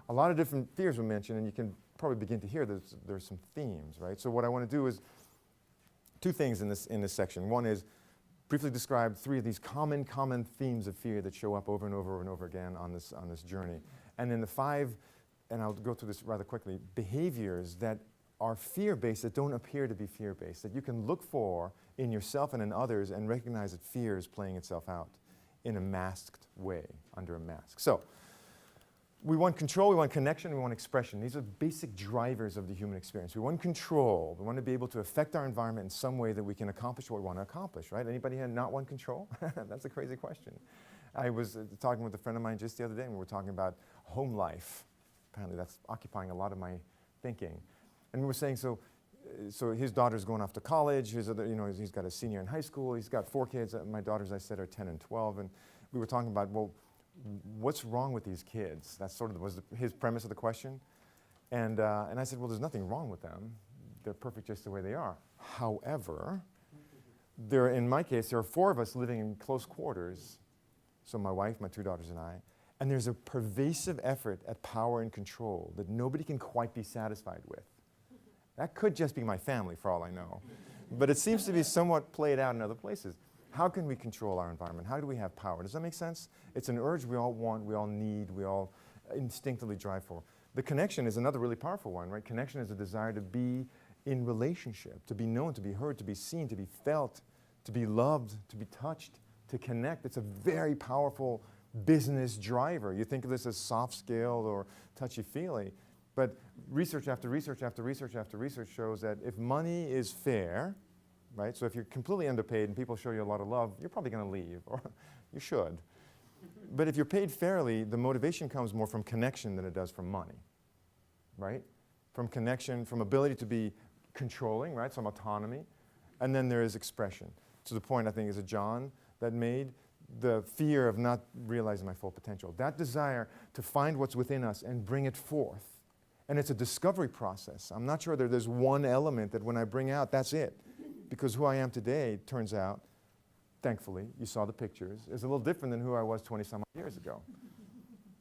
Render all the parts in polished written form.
a lot of different fears were mentioned, and you can probably begin to hear there's some themes, right? So what I want to do is two things in this section. One is briefly describe three of these common themes of fear that show up over and over and over again on this journey. And then the five, and I'll go through this rather quickly, behaviors that are fear-based that don't appear to be fear-based, that you can look for in yourself and in others and recognize that fear is playing itself out in a masked way, under a mask. So we want control, we want connection, we want expression. These are basic drivers of the human experience. We want control. We want to be able to affect our environment in some way that we can accomplish what we want to accomplish, right? Anybody here not want control? That's a crazy question. I was talking with a friend of mine just the other day, and we were talking about home life. Apparently that's occupying a lot of my thinking. And we were saying, so his daughter's going off to college, his other, he's got a senior in high school, he's got 4 kids. My daughters, I said, are 10 and 12. And we were talking about, well, what's wrong with these kids? That sort of was his premise of the question. And I said, well, there's nothing wrong with them. They're perfect just the way they are. However, in my case, there are 4 of us living in close quarters. So my wife, my 2 daughters, and I. And there's a pervasive effort at power and control that nobody can quite be satisfied with. That could just be my family, for all I know. But it seems to be somewhat played out in other places. How can we control our environment? How do we have power? Does that make sense? It's an urge we all want, we all need, we all instinctively drive for. The connection is another really powerful one, right? Connection is a desire to be in relationship, to be known, to be heard, to be seen, to be felt, to be loved, to be touched, to connect. It's a very powerful business driver. You think of this as soft skill or touchy-feely, but research after research after research after research shows that if money is fair, right, so if you're completely underpaid and people show you a lot of love, you're probably going to leave, or you should. But if you're paid fairly, the motivation comes more from connection than it does from money, right? From connection, from ability to be controlling, right, some autonomy, and then there is expression. To the point, I think, is it John that made the fear of not realizing my full potential. That desire to find what's within us and bring it forth. And it's a discovery process. I'm not sure that there's one element that when I bring out, that's it. Because who I am today, turns out, thankfully, you saw the pictures, is a little different than who I was 20-some years ago.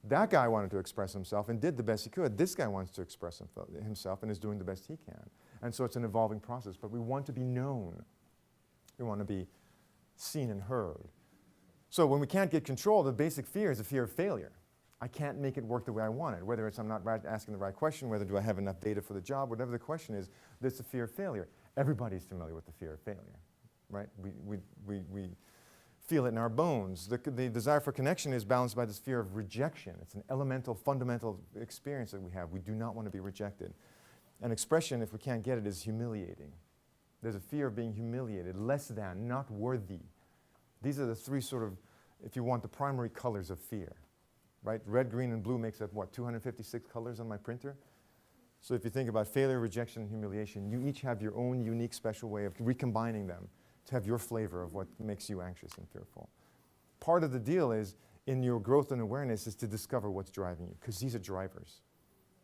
That guy wanted to express himself and did the best he could. This guy wants to express himself and is doing the best he can. And so it's an evolving process. But we want to be known. We want to be seen and heard. So when we can't get control, the basic fear is the fear of failure. I can't make it work the way I want it, whether it's I'm not asking the right question, whether do I have enough data for the job, whatever the question is, there's the fear of failure. Everybody's familiar with the fear of failure, right? We feel it in our bones. The desire for connection is balanced by this fear of rejection. It's an elemental, fundamental experience that we have. We do not want to be rejected. And expression, if we can't get it, is humiliating. There's a fear of being humiliated, less than, not worthy. These are the 3 sort of, if you want, the primary colors of fear. Right? Red, green, and blue makes up, what, 256 colors on my printer? So if you think about failure, rejection, and humiliation, you each have your own unique special way of recombining them to have your flavor of what makes you anxious and fearful. Part of the deal is, in your growth and awareness, is to discover what's driving you, because these are drivers.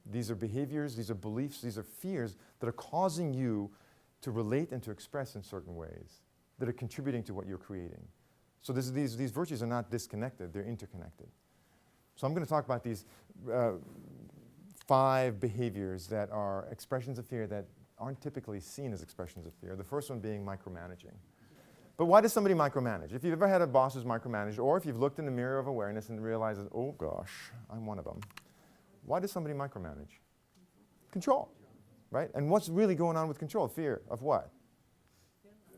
These are behaviors, these are beliefs, these are fears that are causing you to relate and to express in certain ways that are contributing to what you're creating. So these virtues are not disconnected, they're interconnected. So I'm going to talk about these 5 behaviors that are expressions of fear that aren't typically seen as expressions of fear. The first one being micromanaging. But why does somebody micromanage? If you've ever had a boss who's micromanaged, or if you've looked in the mirror of awareness and realized, oh gosh, I'm one of them. Why does somebody micromanage? Control, right? And what's really going on with control? Fear of what?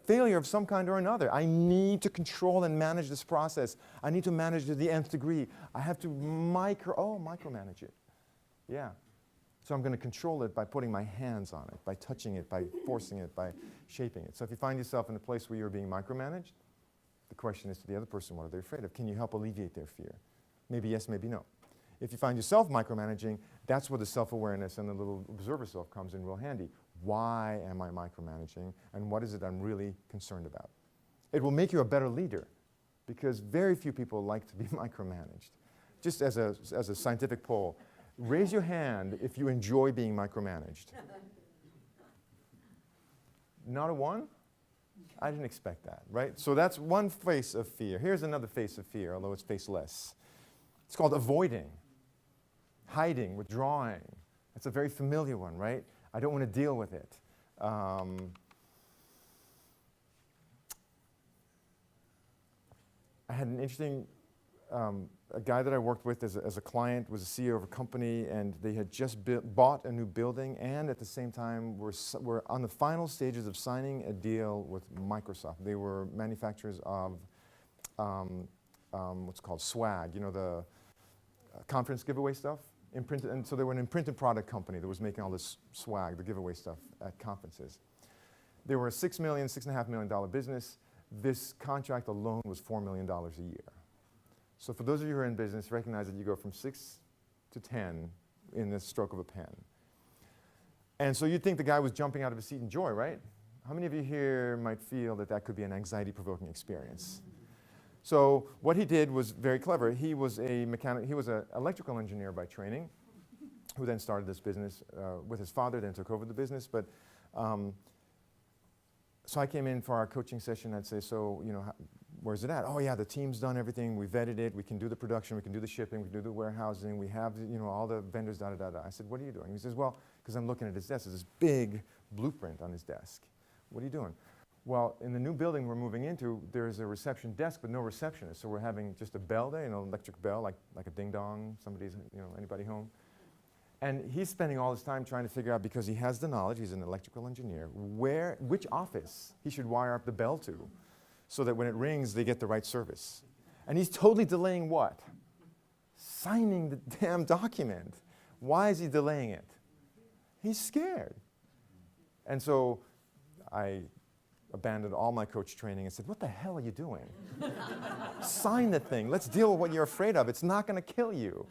Failure of some kind or another. I need to control and manage this process. I need to manage to the nth degree. I have to micromanage it. Yeah. So I'm going to control it by putting my hands on it, by touching it, by forcing it, by shaping it. So if you find yourself in a place where you're being micromanaged, the question is to the other person, what are they afraid of? Can you help alleviate their fear? Maybe yes, maybe no. If you find yourself micromanaging, that's where the self-awareness and the little observer self comes in real handy. Why am I micromanaging, and what is it I'm really concerned about? It will make you a better leader, because very few people like to be micromanaged. Just as a scientific poll, raise your hand if you enjoy being micromanaged. Not a one? I didn't expect that, right? So that's one face of fear. Here's another face of fear, although it's faceless. It's called avoiding. hiding, withdrawing. That's a very familiar one, right? I don't want to deal with it. I had an interesting, a guy that I worked with as a client was a CEO of a company, and they had just bought a new building, and at the same time were on the final stages of signing a deal with Microsoft. They were manufacturers of what's called swag, you know, the conference giveaway stuff. And so they were an imprinted product company that was making all this swag, the giveaway stuff at conferences. They were a $6.5 million business. This contract alone was $4 million a year. So for those of you who are in business, recognize that you go from 6 to 10 in the stroke of a pen. And so you'd think the guy was jumping out of his seat in joy, right? How many of you here might feel that that could be an anxiety-provoking experience? So what he did was very clever. He was an electrical engineer by training, who then started this business with his father, then took over the business. But so I came in for our coaching session. I'd say, so, you know, where's it at? Oh yeah, the team's done everything. We vetted it. We can do the production. We can do the shipping. We can do the warehousing. We have, you know, all the vendors. Da da da da. I said, what are you doing? He says, well, because I'm looking at his desk. There's this big blueprint on his desk. What are you doing? Well, in the new building we're moving into, there's a reception desk, but no receptionist. So we're having just a bell there, you know, an electric bell, like a ding dong. Somebody's, you know, anybody home? And he's spending all his time trying to figure out, because he has the knowledge, he's an electrical engineer, which office he should wire up the bell to, so that when it rings, they get the right service. And he's totally delaying what? Signing the damn document. Why is he delaying it? He's scared. And so I abandoned all my coach training and said, what the hell are you doing? Sign the thing. Let's deal with what you're afraid of. It's not going to kill you.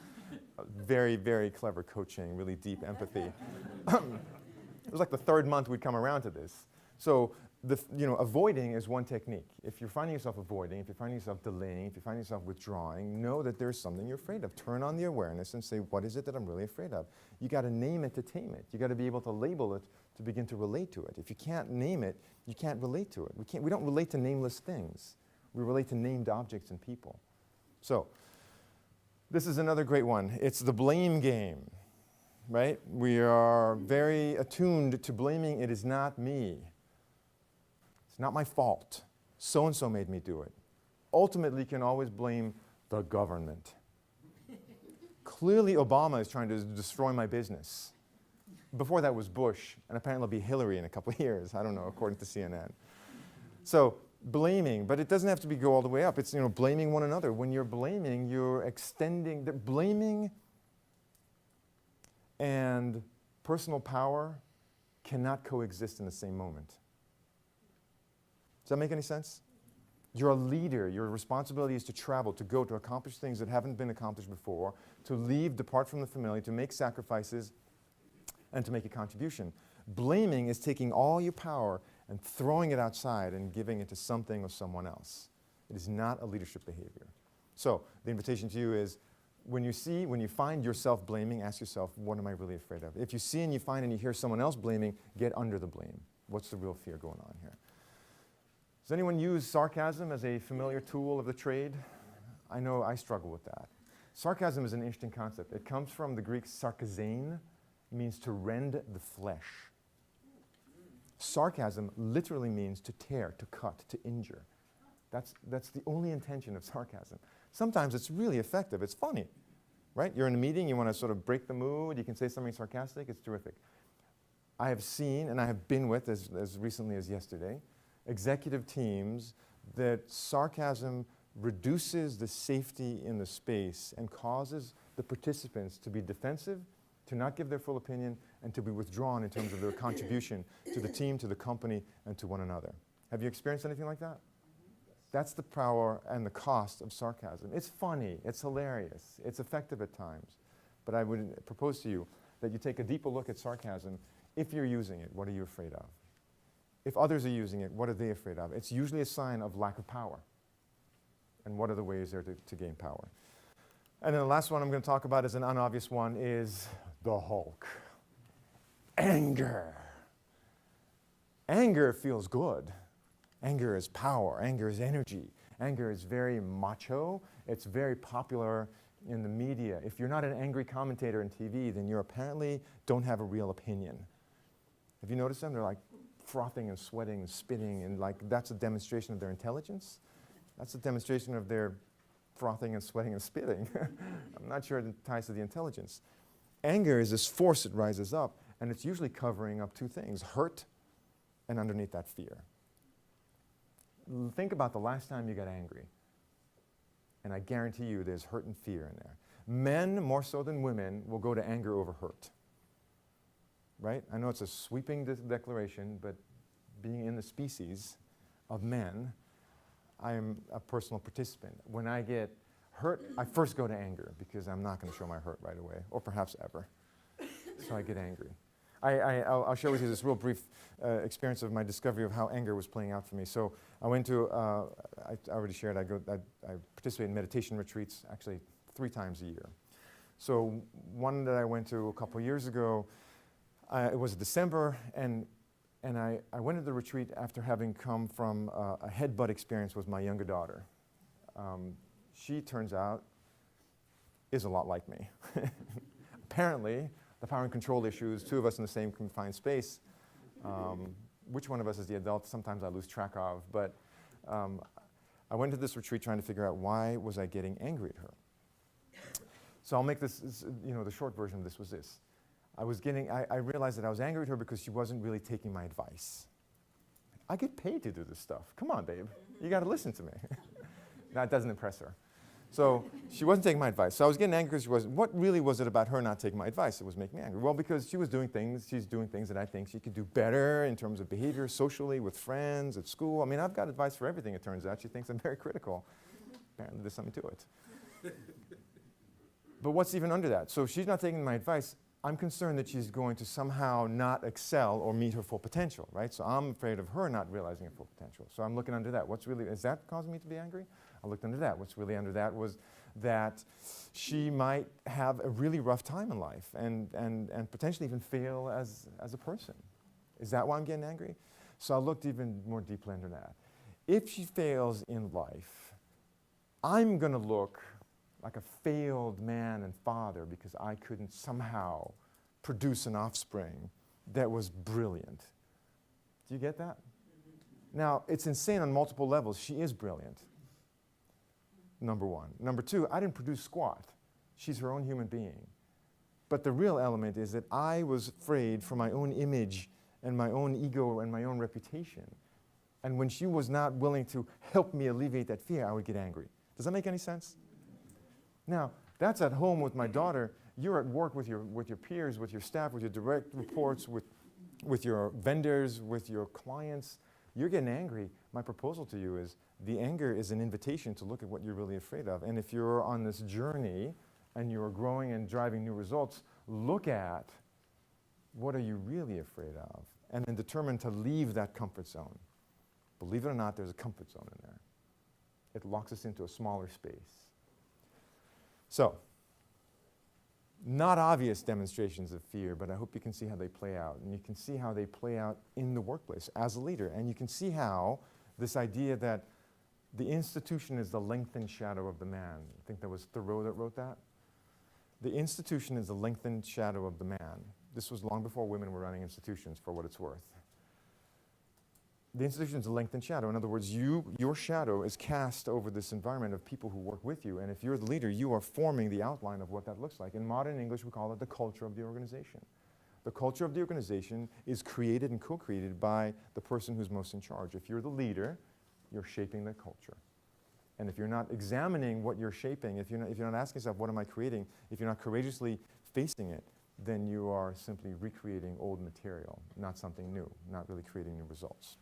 Very, very clever coaching, really deep empathy. It was like the third month we'd come around to this. So, avoiding is one technique. If you're finding yourself avoiding, if you're finding yourself delaying, if you're finding yourself withdrawing, know that there's something you're afraid of. Turn on the awareness and say, what is it that I'm really afraid of? You got to name it to tame it. You got to be able to label it to begin to relate to it. If you can't name it, you can't relate to it. We don't relate to nameless things. We relate to named objects and people. So, this is another great one. It's the blame game, right? We are very attuned to blaming. It is not me. It's not my fault. So-and-so made me do it. Ultimately, you can always blame the government. Clearly, Obama is trying to destroy my business. Before that was Bush, and apparently it'll be Hillary in a couple of years. I don't know, according to CNN. So, blaming, but it doesn't have to go all the way up. It's, blaming one another. When you're blaming, you're extending. Blaming and personal power cannot coexist in the same moment. Does that make any sense? You're a leader. Your responsibility is to travel, to go, to accomplish things that haven't been accomplished before, to leave, depart from the familiar, to make sacrifices, and to make a contribution. Blaming is taking all your power and throwing it outside and giving it to something or someone else. It is not a leadership behavior. So the invitation to you is, when you find yourself blaming, ask yourself, what am I really afraid of? If you see and you find and you hear someone else blaming, get under the blame. What's the real fear going on here? Does anyone use sarcasm as a familiar tool of the trade? I know I struggle with that. Sarcasm is an interesting concept. It comes from the Greek sarkazein, means to rend the flesh. Sarcasm literally means to tear, to cut, to injure. That's the only intention of sarcasm. Sometimes it's really effective. It's funny, right? You're in a meeting, you want to sort of break the mood, you can say something sarcastic, it's terrific. I have seen, and I have been with, as recently as yesterday, executive teams that sarcasm reduces the safety in the space and causes the participants to be defensive, to not give their full opinion, and to be withdrawn in terms of their contribution to the team, to the company, and to one another. Have you experienced anything like that? That's the power and the cost of sarcasm. It's funny, it's hilarious, it's effective at times. But I would propose to you that you take a deeper look at sarcasm. If you're using it, what are you afraid of? If others are using it, what are they afraid of? It's usually a sign of lack of power. And what are the ways there to gain power? And then the last one I'm going to talk about is an unobvious one, is the Hulk. Anger. Anger feels good. Anger is power. Anger is energy. Anger is very macho. It's very popular in the media. If you're not an angry commentator on TV, then you apparently don't have a real opinion. Have you noticed them? They're like frothing and sweating and spitting, and like that's a demonstration of their intelligence. That's a demonstration of their frothing and sweating and spitting. I'm not sure it ties to the intelligence. Anger is this force that rises up, and it's usually covering up two things, hurt and underneath that fear. Think about the last time you got angry, and I guarantee you there's hurt and fear in there. Men, more so than women, will go to anger over hurt. Right? I know it's a sweeping declaration, but being in the species of men, I am a personal participant. When I get hurt, I first go to anger because I'm not going to show my hurt right away, or perhaps ever. So I get angry. I'll share with you this real brief experience of my discovery of how anger was playing out for me. So I went to, I already shared, I participate in meditation retreats actually 3 times a year. So one that I went to a couple years ago, it was December, and I went to the retreat after having come from a headbutt experience with my younger daughter. She, turns out, is a lot like me. Apparently, the power and control issues, 2 of us in the same confined space. Which one of us is the adult? Sometimes I lose track of. But I went to this retreat trying to figure out why was I getting angry at her. So I'll make this, the short version of this was this. I realized that I was angry at her because she wasn't really taking my advice. I get paid to do this stuff. Come on, babe. You got to listen to me. That doesn't impress her. So she wasn't taking my advice. So I was getting angry because she wasn't. What really was it about her not taking my advice that was making me angry? Well, because she's doing things that I think she could do better in terms of behavior, socially, with friends, at school. I mean, I've got advice for everything, it turns out. She thinks I'm very critical. Apparently there's something to it. But what's even under that? So she's not taking my advice. I'm concerned that she's going to somehow not excel or meet her full potential, right? So I'm afraid of her not realizing her full potential. So I'm looking under that. Is that causing me to be angry? I looked under that. What's really under that was that she might have a really rough time in life and potentially even fail as a person. Is that why I'm getting angry? So I looked even more deeply under that. If she fails in life, I'm going to look like a failed man and father because I couldn't somehow produce an offspring that was brilliant. Do you get that? Now, it's insane on multiple levels. She is brilliant, number one. Number two, I didn't produce squat. She's her own human being. But the real element is that I was afraid for my own image and my own ego and my own reputation. And when she was not willing to help me alleviate that fear, I would get angry. Does that make any sense? Now, that's at home with my daughter. You're at work with your peers, with your staff, with your direct reports, with your vendors, with your clients. You're getting angry. My proposal to you is the anger is an invitation to look at what you're really afraid of. And if you're on this journey and you're growing and driving new results, look at what are you really afraid of and then determine to leave that comfort zone. Believe it or not, there's a comfort zone in there. It locks us into a smaller space. So, not obvious demonstrations of fear, but I hope you can see how they play out. And you can see how they play out in the workplace as a leader. And you can see how this idea that the institution is the lengthened shadow of the man. I think that was Thoreau that wrote that. The institution is the lengthened shadow of the man. This was long before women were running institutions, for what it's worth. The institution is a lengthened shadow. In other words, your shadow is cast over this environment of people who work with you. And if you're the leader, you are forming the outline of what that looks like. In modern English, we call it the culture of the organization. The culture of the organization is created and co-created by the person who's most in charge. If you're the leader, you're shaping the culture. And if you're not examining what you're shaping, if you're not asking yourself, what am I creating? If you're not courageously facing it, then you are simply recreating old material, not something new, not really creating new results.